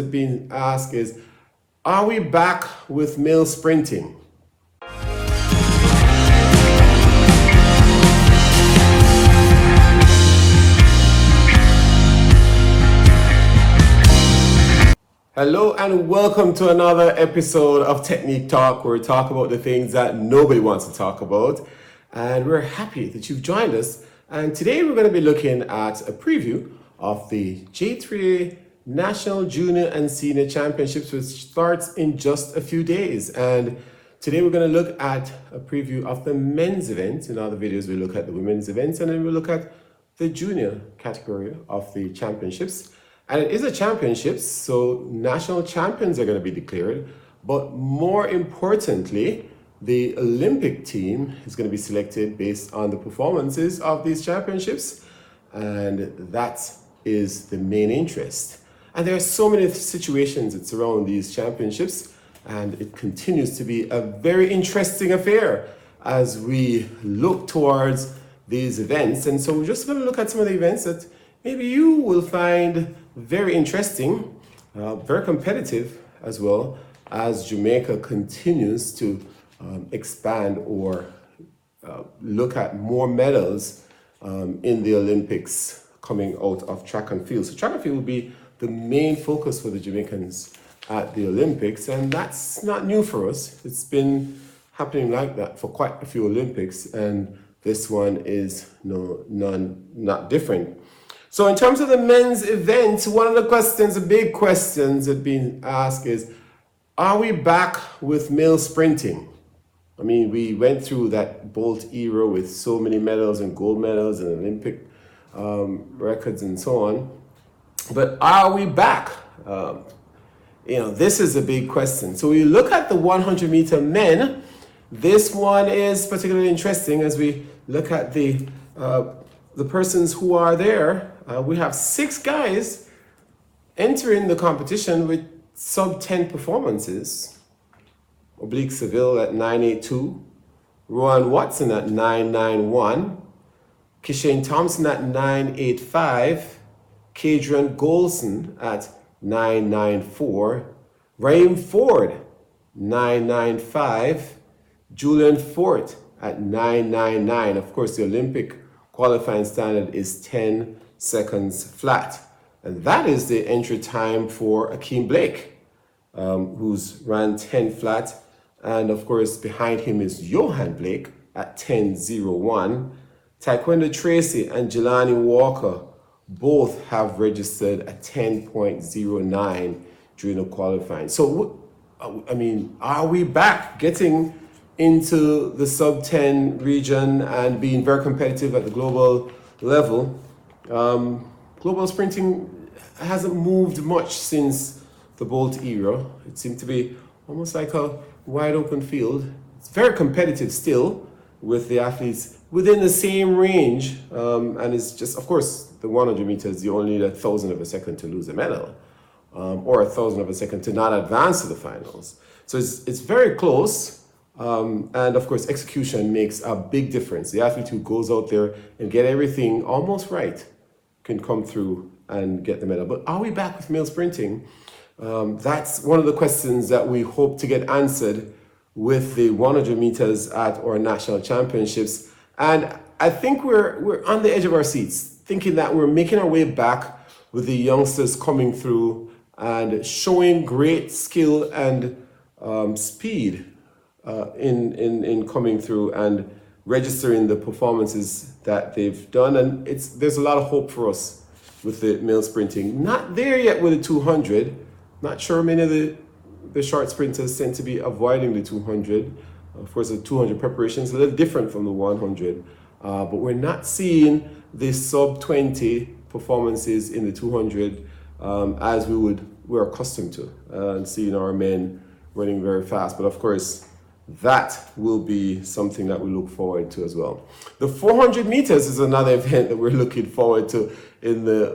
being asked is, are we back with male sprinting? Hello and welcome to another episode of Technique Talk, where we talk about the things that nobody wants to talk about. And we're happy that you've joined us. And today we're going to be looking at a preview of the JAAA National Junior and Senior Championships, which starts in just a few days. And today we're going to look at a preview of the men's event. In other videos, we look at the women's events, and then we look at the junior category of the championships. And it is a championships, so national champions are going to be declared. But more importantly, the Olympic team is going to be selected based on the performances of these championships. And that is the main interest. And there are so many situations that surround these championships, and it continues to be a very interesting affair as we look towards these events. And so we're just going to look at some of the events that maybe you will find very interesting, very competitive as well, as Jamaica continues to expand or look at more medals in the Olympics coming out of track and field. So track and field will be the main focus for the Jamaicans at the Olympics, and that's not new for us. It's been happening like that for quite a few Olympics, and this one is not different. So in terms of the men's event, one of the questions, the big questions that being asked is, are we back with male sprinting? I mean, we went through that Bolt era with so many medals and gold medals and Olympic records and so on. But are we back? This is a big question. So we look at the 100-meter men. This one is particularly interesting as we look at the persons who are there. We have 6 guys entering the competition with sub-10 performances. Oblique Seville at 9.82, Rowan Watson at 9.91, Kishane Thompson at 9.85, Kadrian Golson at 9.94, Raheem Ford 9.95, Julian Fort at 9.99. Of course, the Olympic qualifying standard is 10 seconds flat. And that is the entry time for Akeem Blake, who's ran 10 flat. And of course, behind him is Johan Blake at 10.01. Taekwondo Tracy and Jelani Walker both have registered at 10.09 during the qualifying. So, are we back getting into the sub-10 region and being very competitive at the global level? Global sprinting hasn't moved much since the Bolt era. It seemed to be almost like a wide open field. It's very competitive still with the athletes within the same range. And it's just, of course, the 100 meters, you only need 1,000 of a second to lose a medal, or 1,000 of a second to not advance to the finals. So it's very close. And of course, execution makes a big difference. The athlete who goes out there and get everything almost right can come through and get the medal. But are we back with male sprinting? That's one of the questions that we hope to get answered with the 100 meters at our national championships. And I think we're on the edge of our seats, thinking that we're making our way back with the youngsters coming through and showing great skill and speed in coming through and registering the performances that they've done. And there's a lot of hope for us with the male sprinting. Not there yet with the 200. Not sure many of the short sprinters tend to be avoiding the 200. Of course, the 200 preparation is a little different from the 100. But we're not seeing the sub-20 performances in the 200 as we're accustomed to, and seeing our men running very fast. But of course, that will be something that we look forward to as well. The 400 meters is another event that we're looking forward to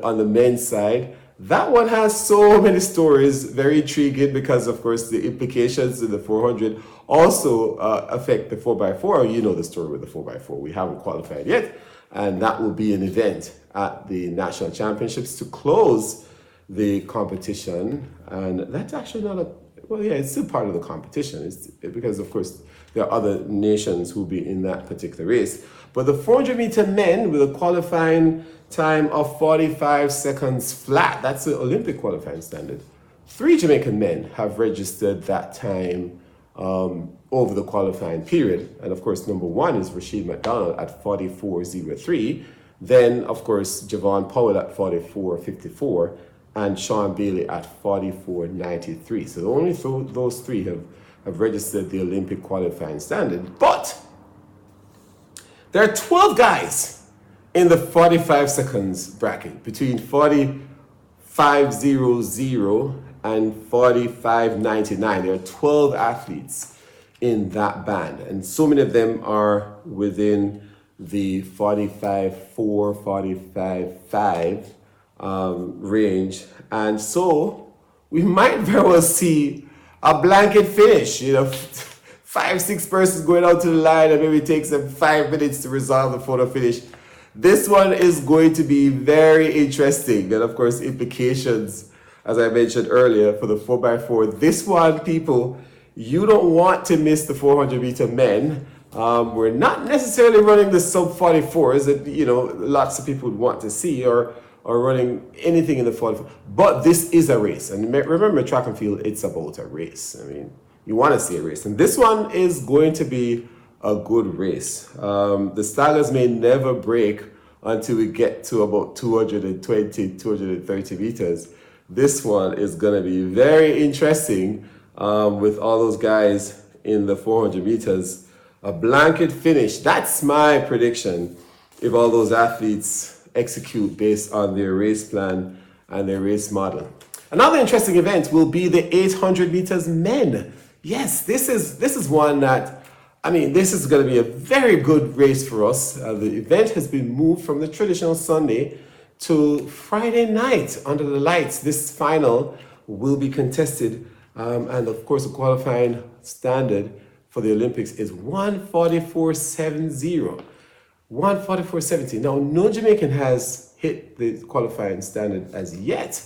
on the men's side. That one has so many stories, very intriguing, because of course the implications in the 400 also affect the 4x4. You know the story with the 4x4. We haven't qualified yet, and that will be an event at the national championships to close the competition. And that's actually not a, well, yeah, it's still part of the competition. Because, of course, there are other nations who will be in that particular race. But the 400-meter men with a qualifying time of 45 seconds flat, that's the Olympic qualifying standard. 3 Jamaican men have registered that time over the qualifying period. And of course, number 1 is Rashid McDonald at 44.03. Then, of course, Javon Powell at 44.54 and Sean Bailey at 44.93. So only those 3 have registered the Olympic qualifying standard. But there are 12 guys in the 45 seconds bracket between 45.00 and 45.99. There are 12 athletes in that band, and so many of them are within the 45.4, 45.5 range. And so we might very well see a blanket finish, 5-6 persons going out to the line, and maybe it takes them 5 minutes to resolve the photo finish. This one is going to be very interesting, and of course implications, as I mentioned earlier, for the 4x4. This one, people, you don't want to miss the 400-meter men. We're not necessarily running the sub 44s that lots of people would want to see, or running anything in the 44. But this is a race, and remember, track and field, it's about a race. I mean, you want to see a race, and this one is going to be a good race. The staggers may never break until we get to about 220, 230 meters. This one is going to be very interesting with all those guys in the 400 meters. A blanket finish, that's my prediction if all those athletes execute based on their race plan and their race model. Another interesting event will be the 800 meters men. Yes, this is one that, this is going to be a very good race for us. The event has been moved from the traditional Sunday to Friday night under the lights. This final will be contested, and of course the qualifying standard for the Olympics is 1:44.70. 1:44.70. Now, no Jamaican has hit the qualifying standard as yet,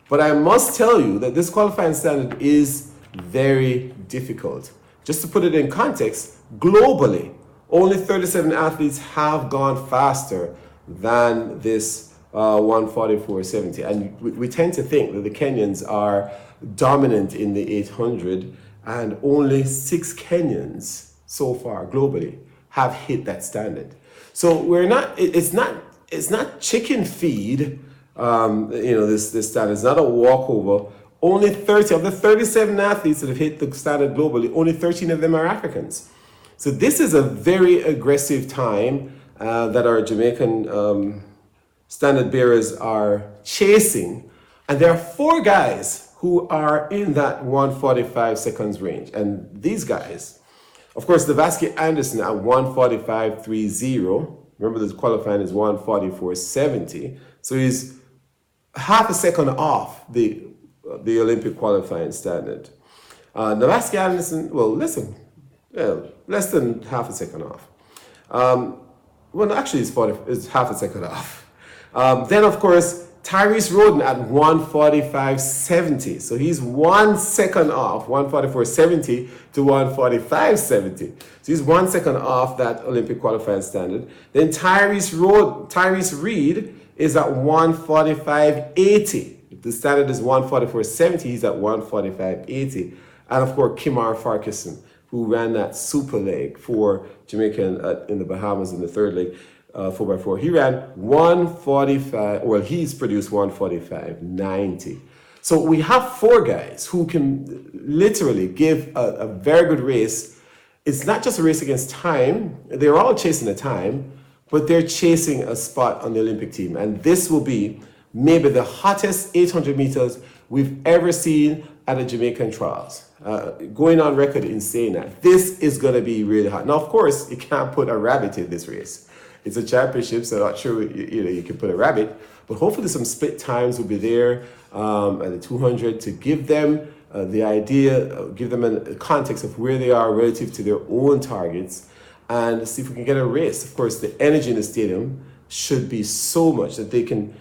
but I must tell you that this qualifying standard is very difficult. Just to put it in context, globally, only 37 athletes have gone faster than this 1:44.70. And we tend to think that the Kenyans are dominant in the 800, and only 6 Kenyans so far globally have hit that standard. So it's not chicken feed, this standard. It's not a walkover. Only 30 of the 37 athletes that have hit the standard globally, only 13 of them are Africans. So this is a very aggressive time that our Jamaican standard bearers are chasing. And there are 4 guys who are in that 1:45 seconds range. And these guys, of course, Devasky Anderson at 1:45.30. Remember, the qualifying is 1:44.70. So he's half a second off the Olympic qualifying standard. Devasky Anderson, less than half a second off. Actually, it's half a second off. Then, of course, Tyrese Roden at 1:45.70. So he's 1 second off, 1:44.70 to 1:45.70. So he's 1 second off that Olympic qualifying standard. Then Tyrese Reed is at 1:45.80. If the standard is 1:44.70, he's at 1:45.80. And of course, Kimar Farquharson, who ran that super leg for Jamaica in the Bahamas in the third leg. 4x4. He ran 1:45. Well, he's produced 1:45.90. So we have 4 guys who can literally give a very good race. It's not just a race against time. They're all chasing a time, but they're chasing a spot on the Olympic team. And this will be maybe the hottest 800 meters we've ever seen at the Jamaican trials. Going on record in saying that this is going to be really hot. Now, of course, you can't put a rabbit in this race. It's a championship, so I'm not sure you can put a rabbit, but hopefully some split times will be there at the 200 to give them the idea, give them a context of where they are relative to their own targets, and see if we can get a race. Of course, the energy in the stadium should be so much that they can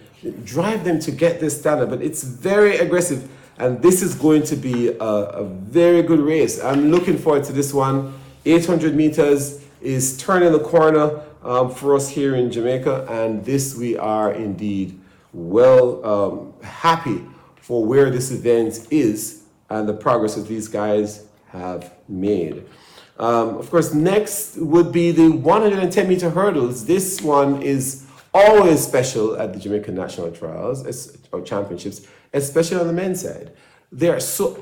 drive them to get this standard, but it's very aggressive. And this is going to be a very good race. I'm looking forward to this one. 800 meters is turning the corner for us here in Jamaica. And this, we are indeed well happy for where this event is and the progress that these guys have made. Of course, next would be the 110 meter hurdles. This one is always special at the Jamaican National Trials or Championships, especially on the men's side.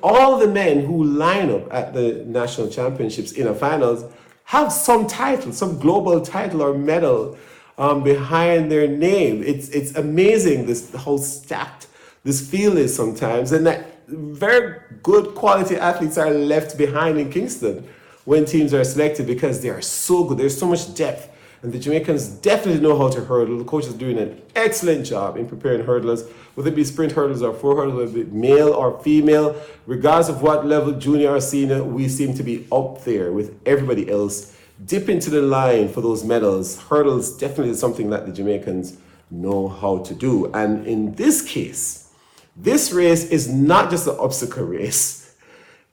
All the men who line up at the national championships in a finals have some title, some global title or medal behind their name. It's amazing how stacked this field is sometimes, and that very good quality athletes are left behind in Kingston when teams are selected because they are so good. There's so much depth. And the Jamaicans definitely know how to hurdle. The coach is doing an excellent job in preparing hurdlers, whether it be sprint hurdlers or floor hurdlers, whether it be male or female, regardless of what level, junior or senior, we seem to be up there with everybody else. Dip into the line for those medals. Hurdles definitely is something that the Jamaicans know how to do. And in this case, this race is not just an obstacle race.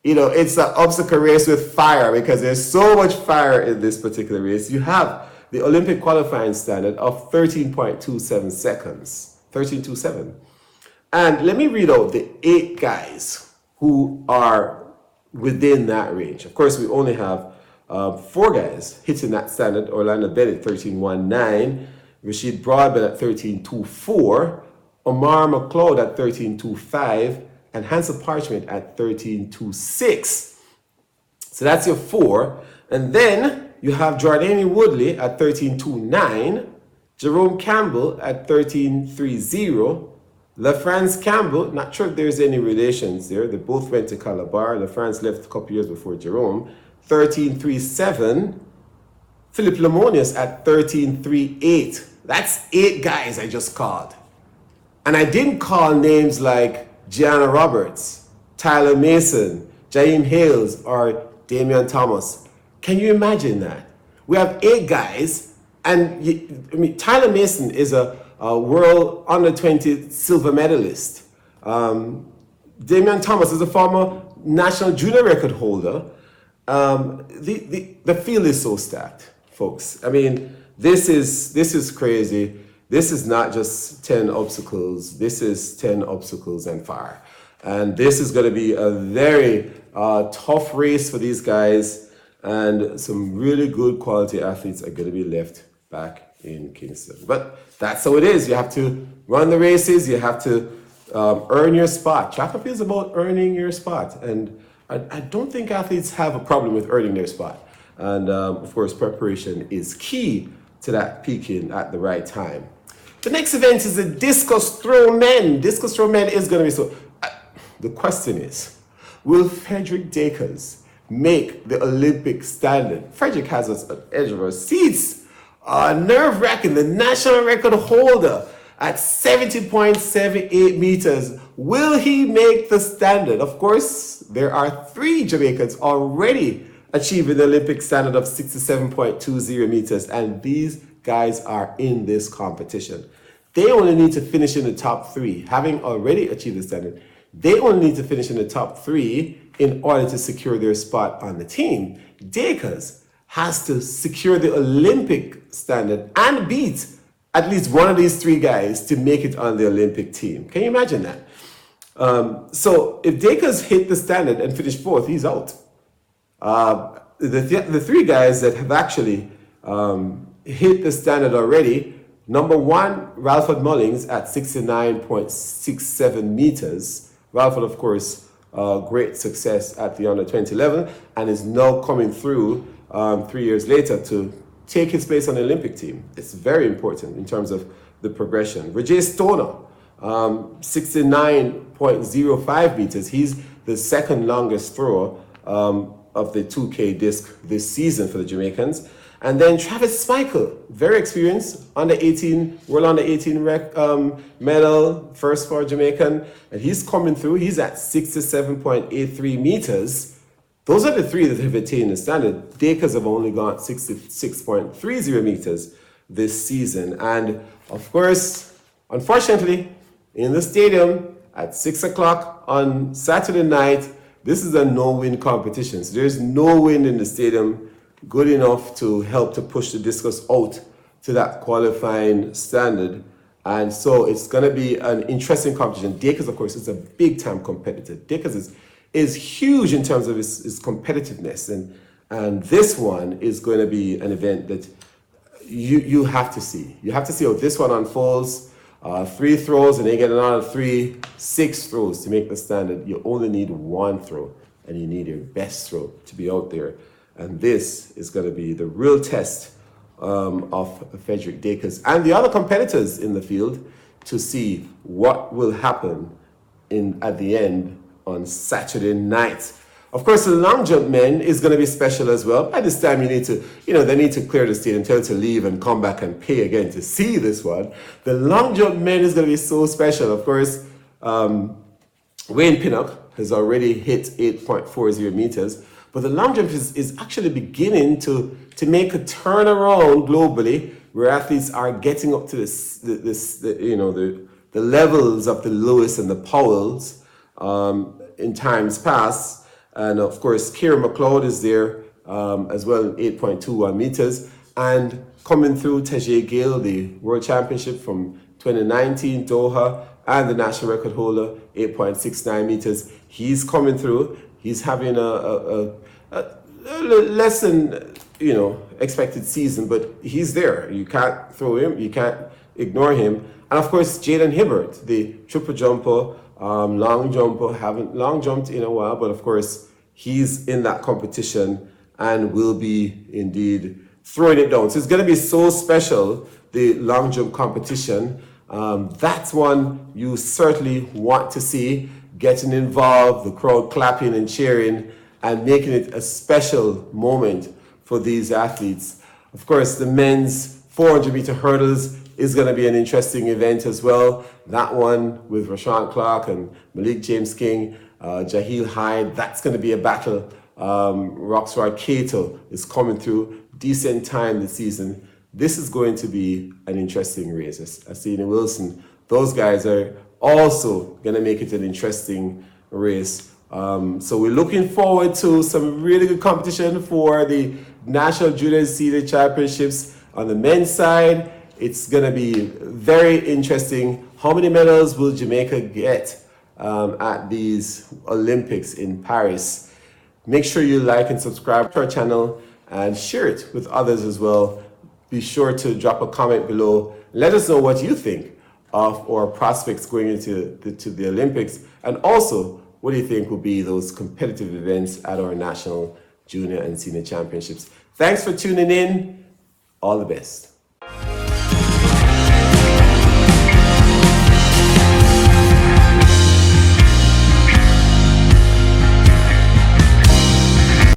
It's an obstacle race with fire because there's so much fire in this particular race. You have the Olympic qualifying standard of 13.27 seconds, 13.27. And let me read out the 8 guys who are within that range. Of course, we only have 4 guys hitting that standard. Orlando Bennett, 13.19. Rashid Broadbent at 13.24. Omar McLeod at 13.25. And Hansel Parchment at 13.26. So that's your 4. And then you have Jordani Woodley at 13.29, Jerome Campbell at 13.30, LaFrance Campbell, not sure if there's any relations there. They both went to Calabar. LaFrance left a couple years before Jerome. 13.37, Philip Lemonius at 13.38. That's 8 guys I just called. And I didn't call names like Gianna Roberts, Tyler Mason, Jaheim Hales, or Damian Thomas. Can you imagine that? We have 8 guys, and Tyler Mason is a world under-20 silver medalist. Damian Thomas is a former national junior record holder. The field is so stacked, folks. This is crazy. This is not just 10 obstacles. This is 10 obstacles and fire. And this is going to be a very tough race for these guys. And some really good quality athletes are going to be left back in Kingston. But that's how it is. You have to run the races. You have to earn your spot. Track and field is about earning your spot. And I don't think athletes have a problem with earning their spot. And of course, preparation is key to that peaking at the right time. The next event is the Discus Throw Men. Discus Throw Men is going to be so... the question is, will Frederick Dakers make the Olympic standard? Frederick has us at the edge of our seats. Nerve-wracking, the national record holder at 70.78 meters. Will he make the standard? Of course, there are 3 Jamaicans already achieving the Olympic standard of 67.20 meters, and these guys are in this competition. They only need to finish in the top 3, having already achieved the standard. They only need to finish in the top 3 in order to secure their spot on the team. Dakers has to secure the Olympic standard and beat at least one of these 3 guys to make it on the Olympic team. Can you imagine that? So if Dakers hit the standard and finish 4th, he's out. The 3 guys that have actually hit the standard already, number 1, Ralford Mullings at 69.67 meters. Ralford, of course, great success at the under-20 level and is now coming through 3 years later to take his place on the Olympic team. It's very important in terms of the progression. Rajay Stoner, 69.05 meters. He's the 2nd longest thrower of the 2K disc this season for the Jamaicans. And then Travis Michael, very experienced, World Under 18 medal, first for Jamaican, and he's coming through. He's at 67.83 meters. Those are the 3 that have attained the standard. Dakers have only got 66.30 meters this season. And of course, Unfortunately, in the stadium at 6 o'clock on Saturday night, this is a no-win competition. So there's no wind in the stadium good enough to help to push the discus out to that qualifying standard. And so it's going to be an interesting competition. Discus, of course, is a big-time competitor. Discus is huge in terms of its competitiveness. And this one is going to be an event that you have to see. You have to see how this one unfolds. 3 throws and they get another 6 throws to make the standard. You only need 1 throw and you need your best throw to be out there. And this is going to be the real test of Frederick Discus and the other competitors in the field to see what will happen at the end on Saturday night. Of course, the long jump men is going to be special as well. By this time, they need to clear the stadium, tell to leave and come back and pay again to see this one. The long jump men is going to be so special. Of course, Wayne Pinnock has already hit 8.40 meters, but the long jump is actually beginning to make a turnaround globally, where athletes are getting up to the levels of the Lewis and the Powells in times past. And of course, Kieran McLeod is there as well, 8.21 meters. And coming through, Tajay Gill, the World Championship from 2019, Doha, and the national record holder, 8.69 meters. He's coming through. He's having a less than expected season, but he's there. You can't throw him. You can't ignore him. And of course, Jaden Hibbert, the triple jumper, long jumper, haven't long jumped in a while, but of course he's in that competition and will be indeed throwing it down. So it's going to be so special, the long jump competition. That's one you certainly want to see, getting involved, the crowd clapping and cheering and making it a special moment for these athletes. Of course, the men's 400 meter hurdles is going to be an interesting event as well. That one with Rashawn Clark and Malik James King, Jaheel Hyde, that's going to be a battle. Roxroy Cato is coming through, decent time this season. This is going to be an interesting race. Asina Wilson, those guys are also going to make it an interesting race. So we're looking forward to some really good competition for the National Junior Senior Championships on the men's side. It's going to be very interesting. How many medals will Jamaica get at these Olympics in Paris? Make sure you like and subscribe to our channel and share it with others as well. Be sure to drop a comment below. Let us know what you think of our prospects going into the Olympics, and also what do you think will be those competitive events at our national junior and senior championships. Thanks for tuning in. All the best.